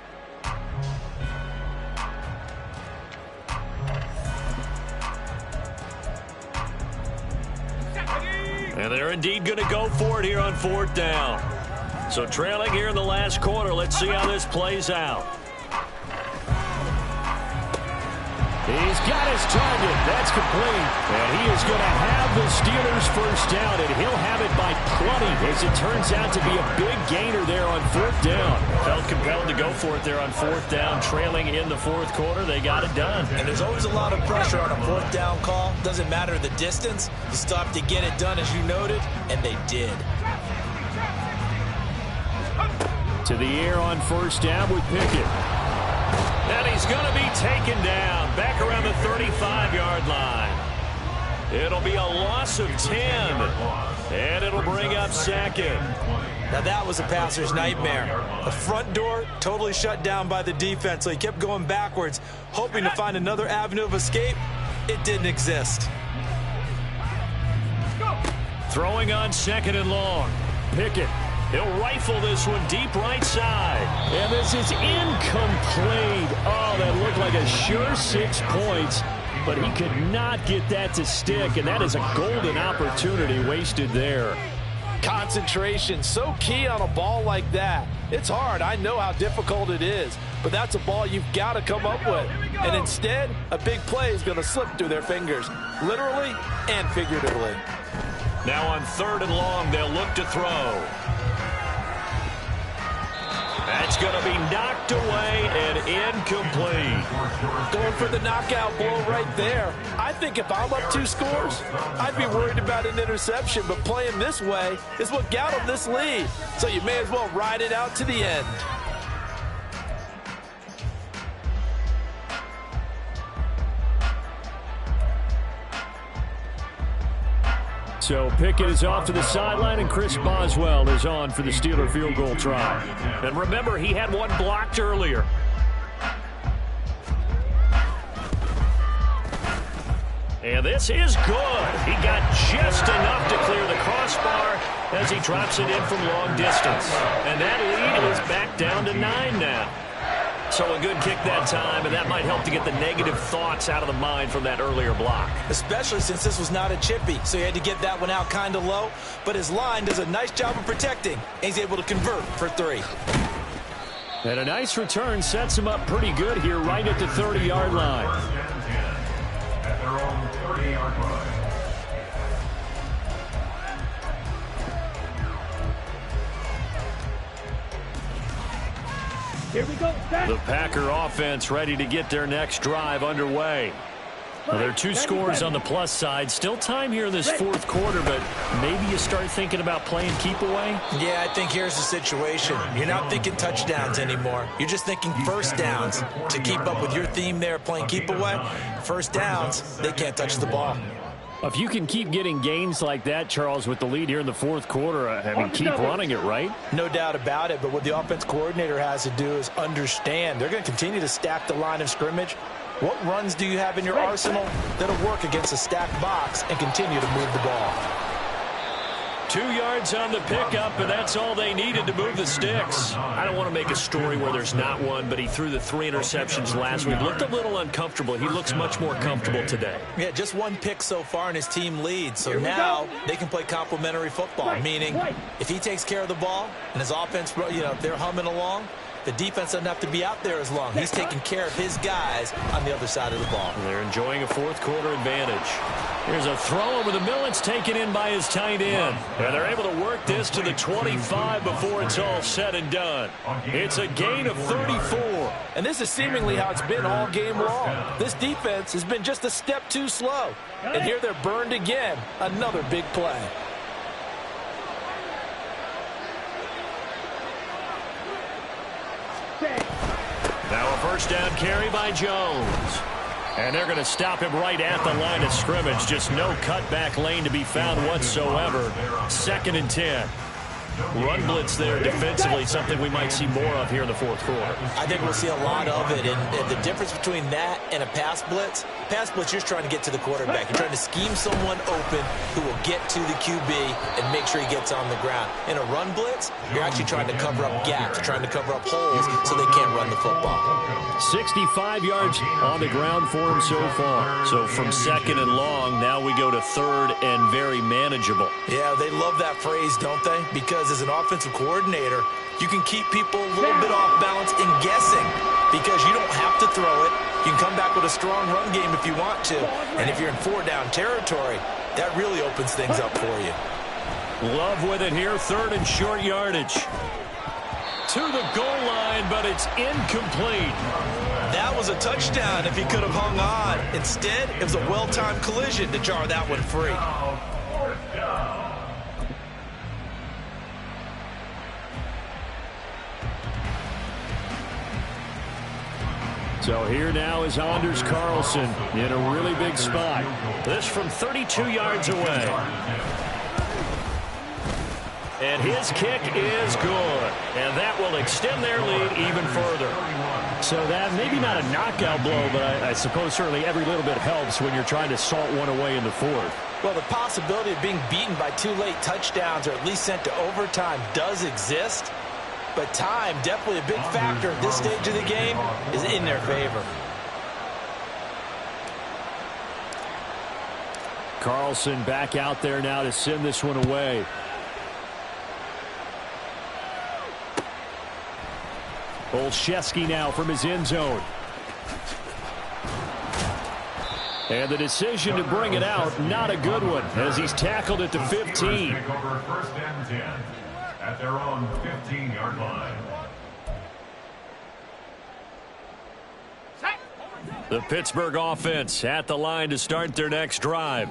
And they're indeed going to go for it here on 4th down. So trailing here in the last quarter. Let's see how this plays out. He's got his target. That's complete. And he is going to have the Steelers first down, and he'll have it by plenty, as it turns out to be a big gainer there on 4th down. Felt compelled to go for it there on 4th down, trailing in the 4th quarter. They got it done. And there's always a lot of pressure on a 4th down call. Doesn't matter the distance. You still have to get it done, as you noted, and they did. To the air on 1st down with Pickett. And he's going to be taken down back around the 35-yard line. It'll be a loss of 10, and it'll bring up 2nd. Now that was a passer's nightmare. The front door totally shut down by the defense, so he kept going backwards, hoping to find another avenue of escape. It didn't exist. Throwing on 2nd and long. Pickett. He'll rifle this one deep right side. And this is incomplete. Oh, that looked like a sure 6 points. But he could not get that to stick. And that is a golden opportunity wasted there. Concentration, so key on a ball like that. It's hard. I know how difficult it is. But that's a ball you've got to come up with. And instead, a big play is going to slip through their fingers. Literally and figuratively. Now on 3rd and long, they'll look to throw. That's going to be knocked away and incomplete. Going for the knockout blow right there. I think if I'm up 2 scores, I'd be worried about an interception, but playing this way is what got them this lead. So you may as well ride it out to the end. So Pickett is off to the sideline, and Chris Boswell is on for the Steeler field goal try. And remember, he had one blocked earlier. And this is good. He got just enough to clear the crossbar as he drops it in from long distance. And that lead is back down to 9 now. So a good kick that time, and that might help to get the negative thoughts out of the mind from that earlier block. Especially since this was not a chippy, so he had to get that one out kind of low. But his line does a nice job of protecting, and he's able to convert for 3. And a nice return sets him up pretty good here right at the 30-yard line. At their own 30-yard line. Here we go. The Packer offense ready to get their next drive underway. Well, there are 2 scores on the plus side. Still time here in this fourth quarter, but maybe you start thinking about playing keep away? Yeah, I think here's the situation. You're not thinking touchdowns anymore. You're just thinking first downs. To keep up with your theme there, playing keep away, first downs, they can't touch the ball. If you can keep getting gains like that, Charles, with the lead here in the fourth quarter, I mean, keep running it, right? No doubt about it, but what the offense coordinator has to do is understand. They're going to continue to stack the line of scrimmage. What runs do you have in your arsenal that'll work against a stacked box and continue to move the ball? 2 yards on the pickup, and that's all they needed to move the sticks. I don't want to make a story where there's not one, but he threw the 3 interceptions last week. Looked a little uncomfortable. He looks much more comfortable today. Yeah, just 1 pick so far in his team lead. So now they can play complementary football, meaning if he takes care of the ball and his offense, if they're humming along, the defense doesn't have to be out there as long. He's taking care of his guys on the other side of the ball. They're enjoying a fourth quarter advantage. Here's a throw over the middle. It's taken in by his tight end. And they're able to work this to the 25 before it's all said and done. It's a gain of 34. And this is seemingly how it's been all game long. This defense has been just a step too slow. And here they're burned again. Another big play. Now a first down carry by Jones. And they're going to stop him right at the line of scrimmage. Just no cutback lane to be found whatsoever. 2nd and 10. Run blitz there defensively, something we might see more of here in the fourth quarter. I think we'll see a lot of it. And the difference between that and a pass blitz, you're trying to get to the quarterback. You're trying to scheme someone open who will get to the QB and make sure he gets on the ground. In a run blitz, you're actually trying to cover up gaps, trying to cover up holes so they can't run the football. 65 yards on the ground for him so far. So from 2nd and long, now we go to 3rd and very manageable. Yeah, they love that phrase, don't they? Because as an offensive coordinator, you can keep people a little bit off balance in guessing because you don't have to throw it. You can come back with a strong run game if you want to. And if you're in 4-down territory, that really opens things up for you. Love with it here, 3rd and short yardage. To the goal line, but it's incomplete. That was a touchdown if he could have hung on. Instead, it was a well-timed collision to jar that one free. So here now is Anders Carlson in a really big spot. This from 32 yards away. And his kick is good. And that will extend their lead even further. So that maybe not a knockout blow, but I suppose certainly every little bit helps when you're trying to salt one away in the fourth. Well, the possibility of being beaten by 2 late touchdowns or at least sent to overtime does exist. But time, definitely a big factor at this stage of the game, is in their favor. Carlson back out there now to send this one away. Olszewski now from his end zone. And the decision to bring it out, not a good one, as he's tackled at the 15. Take over 1st and 10 at their own 15-yard line. The Pittsburgh offense at the line to start their next drive.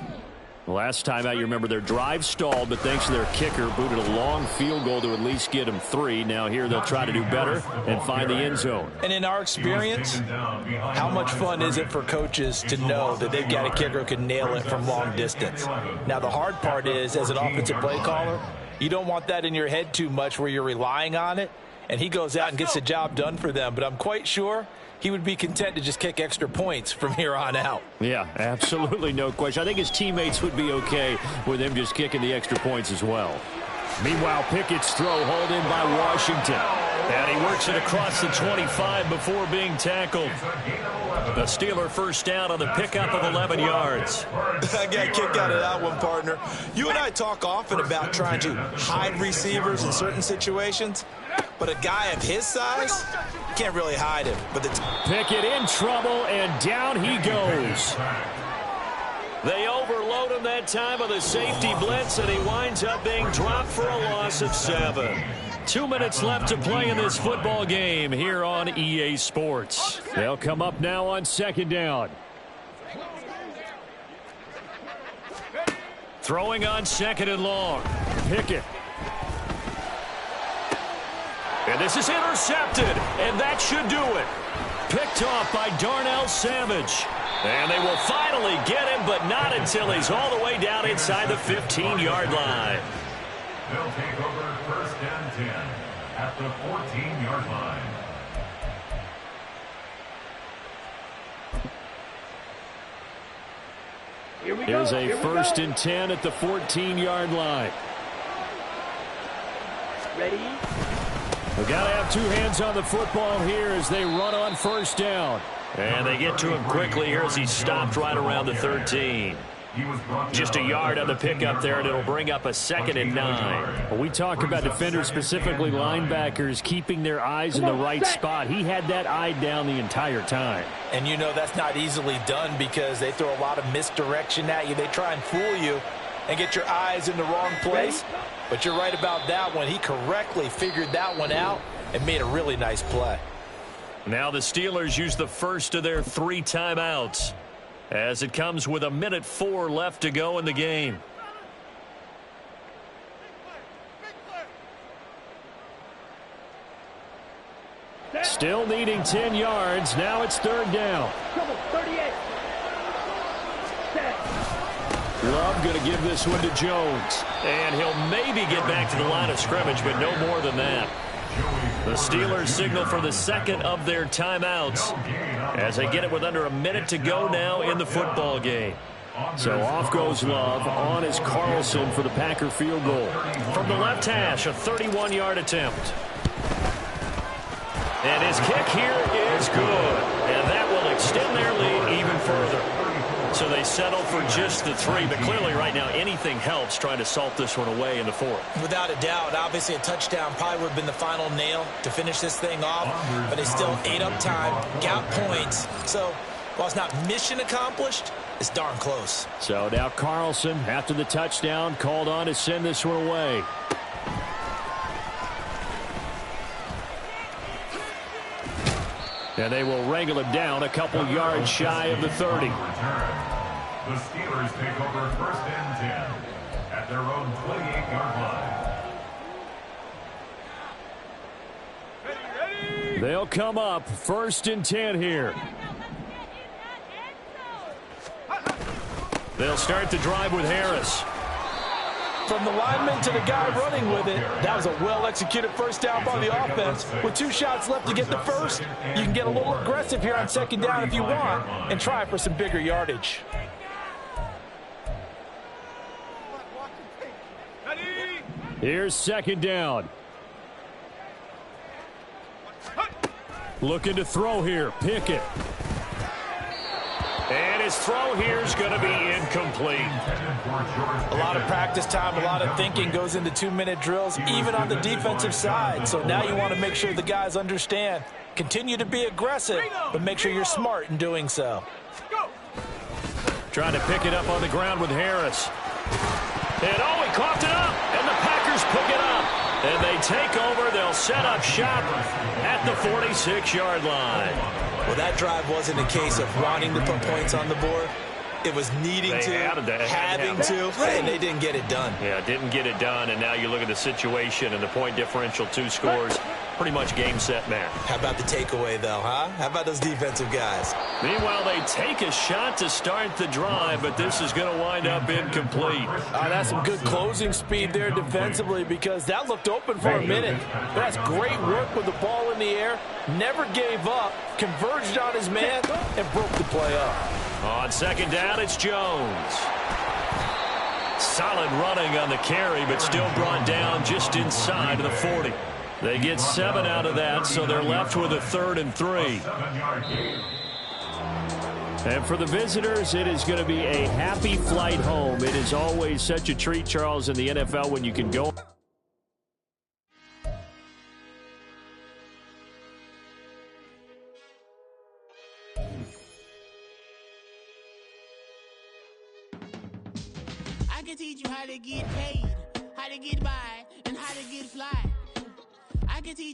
Last time out, you remember their drive stalled, but thanks to their kicker, booted a long field goal to at least get them 3. Now here they'll try to do better and find the end zone. And in our experience, how much fun is it for coaches to know that they've got a kicker who can nail it from long distance? Now the hard part is, as an offensive play caller, you don't want that in your head too much where you're relying on it, and he goes out and gets the job done for them. But I'm quite sure he would be content to just kick extra points from here on out. Yeah, absolutely no question. I think his teammates would be okay with him just kicking the extra points as well. Meanwhile, Pickett's throw hauled in by Washington. And he works it across the 25 before being tackled. The Steeler first down on the pickup of 11 yards. I got kicked out of that one, partner. You and I talk often about trying to hide receivers in certain situations, but a guy of his size can't really hide him. But Pickett in trouble, and down he goes. They overload him that time with a safety blitz, and he winds up being dropped for a loss of 7. 2 minutes left to play in this football game here on EA Sports. They'll come up now on second down. Throwing on second and long. Pickett. And this is intercepted, and that should do it. Picked off by Darnell Savage. And they will finally get him, but not until he's all the way down inside the 15-yard line. They'll take over first and 10 at the 14-yard line. Here's a first and 10 at the 14-yard line. Ready? We've got to have two hands on the football here as they run on first down. And they get to him quickly here as he stopped right around the 13. Just a yard on the pickup there, and it'll bring up a 2nd and 9. Well, we talk about defenders, specifically linebackers, keeping their eyes in the right spot. He had that eye down the entire time. And you know that's not easily done because they throw a lot of misdirection at you. They try and fool you and get your eyes in the wrong place. But you're right about that one. He correctly figured that one out and made a really nice play. Now the Steelers use the first of their 3 timeouts as it comes with 1:04 left to go in the game. Still needing 10 yards. Now it's third down. 38. Love going to give this one to Jones. And he'll maybe get back to the line of scrimmage, but no more than that. The Steelers signal for the second of their timeouts as they get it with under a minute to go now in the football game. So off goes Love. On is Carlson for the Packer field goal. From the left hash, a 31-yard attempt. And his kick here is good. And that will extend their lead even further. So they settle for just the 3, but clearly right now anything helps trying to salt this one away in the 4th. Without a doubt, obviously a touchdown probably would have been the final nail to finish this thing off, but they still ate up time, got points. So while it's not mission accomplished, it's darn close. So now Carlson, after the touchdown, called on to send this one away. And they will wrangle him down a couple yards shy of the 30. The Steelers take over first and 10 at their own 28-yard line. They'll come up first and 10 here. They'll start the drive with Harris. From the lineman to the guy running with it, that was a well-executed first down by the offense. With 2 shots left to get the first, you can get a little aggressive here on second down if you want and try for some bigger yardage. Here's second down. Looking to throw here. Pickett. And his throw here is going to be incomplete. A lot of practice time, a lot of thinking goes into 2-minute drills, even on the defensive side. So now you want to make sure the guys understand. Continue to be aggressive, but make sure you're smart in doing so. Trying to pick it up on the ground with Harris. And oh, he coughed it up, and the Packers pick it up. And they take over. They'll set up shop at the 46-yard line. Well, that drive wasn't a case of wanting to put points on the board. It was needing They to, having to, and they didn't get it done. Yeah, didn't get it done, and now you look at the situation and the point differential, 2 scores, pretty much game, set, match. How about the takeaway, though, huh? How about those defensive guys? Meanwhile, they take a shot to start the drive, but this is going to wind up incomplete. That's some good closing speed there defensively because that looked open for a minute. That's great work with the ball in the air. Never gave up, converged on his man, and broke the play up. On second down, it's Jones. Solid running on the carry, but still brought down just inside of the 40. They get 7 out of that, so they're left with a 3rd and 3. And for the visitors, it is going to be a happy flight home. It is always such a treat, Charles, in the NFL when you can go. I can teach you how to get paid, how to get by, and how to get fly. I can teach